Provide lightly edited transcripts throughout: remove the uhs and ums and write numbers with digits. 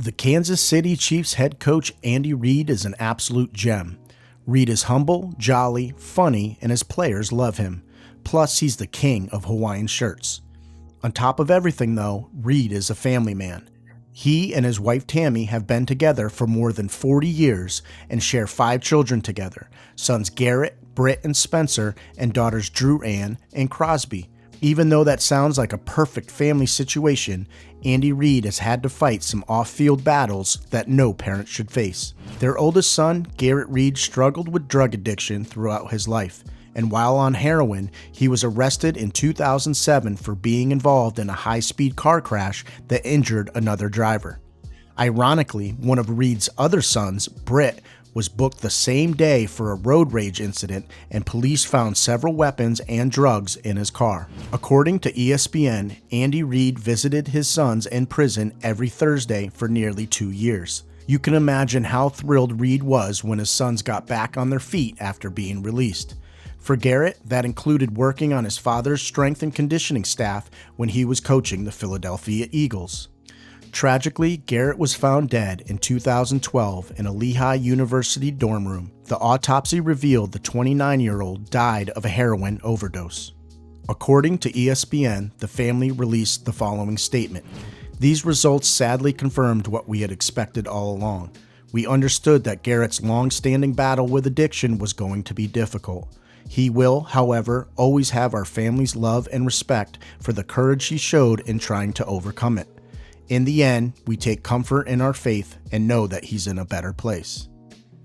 The Kansas City Chiefs head coach Andy Reid is an absolute gem. Reid is humble, jolly, funny, and his players love him. Plus, he's the king of Hawaiian shirts. On top of everything though, Reid is a family man. He and his wife Tammy have been together for more than 40 years and share 5 children together, sons Garrett, Britt, and Spencer, and daughters Drew Ann and Crosby. Even though that sounds like a perfect family situation, Andy Reid has had to fight some off-field battles that no parent should face. Their oldest son, Garrett Reid, struggled with drug addiction throughout his life, and while on heroin, he was arrested in 2007 for being involved in a high-speed car crash that injured another driver. Ironically, one of Reid's other sons, Britt, was booked the same day for a road rage incident, and police found several weapons and drugs in his car. According to ESPN, Andy Reid visited his sons in prison every Thursday for nearly 2 years. You can imagine how thrilled Reid was when his sons got back on their feet after being released. For Garrett, that included working on his father's strength and conditioning staff when he was coaching the Philadelphia Eagles. Tragically, Garrett was found dead in 2012 in a Lehigh University dorm room. The autopsy revealed the 29-year-old died of a heroin overdose. According to ESPN, the family released the following statement. These results sadly confirmed what we had expected all along. We understood that Garrett's long-standing battle with addiction was going to be difficult. He will, however, always have our family's love and respect for the courage he showed in trying to overcome it. In the end, we take comfort in our faith and know that he's in a better place.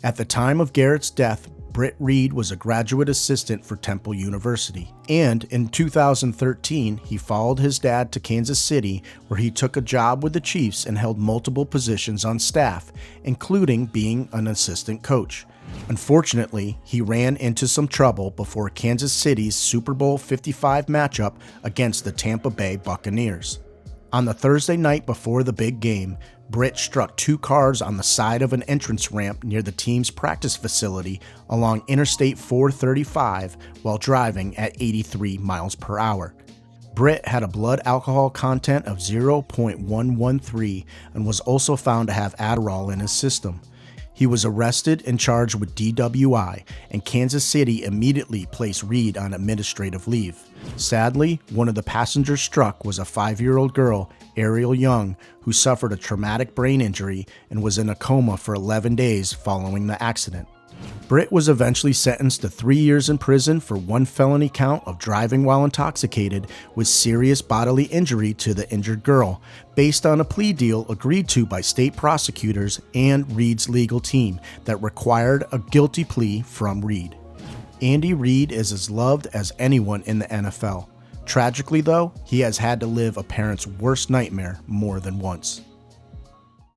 At the time of Garrett's death, Britt Reid was a graduate assistant for Temple University, and in 2013, he followed his dad to Kansas City, where he took a job with the Chiefs and held multiple positions on staff, including being an assistant coach. Unfortunately, he ran into some trouble before Kansas City's Super Bowl 55 matchup against the Tampa Bay Buccaneers. On the Thursday night before the big game, Britt struck 2 cars on the side of an entrance ramp near the team's practice facility along Interstate 435 while driving at 83 miles per hour. Britt had a blood alcohol content of 0.113 and was also found to have Adderall in his system. He was arrested and charged with DWI, and Kansas City immediately placed Reid on administrative leave. Sadly, one of the passengers struck was a 5-year-old girl, Ariel Young, who suffered a traumatic brain injury and was in a coma for 11 days following the accident. Britt was eventually sentenced to 3 years in prison for 1 felony count of driving while intoxicated with serious bodily injury to the injured girl, based on a plea deal agreed to by state prosecutors and Reid's legal team that required a guilty plea from Reid. Andy Reid is as loved as anyone in the NFL. Tragically though, he has had to live a parent's worst nightmare more than once.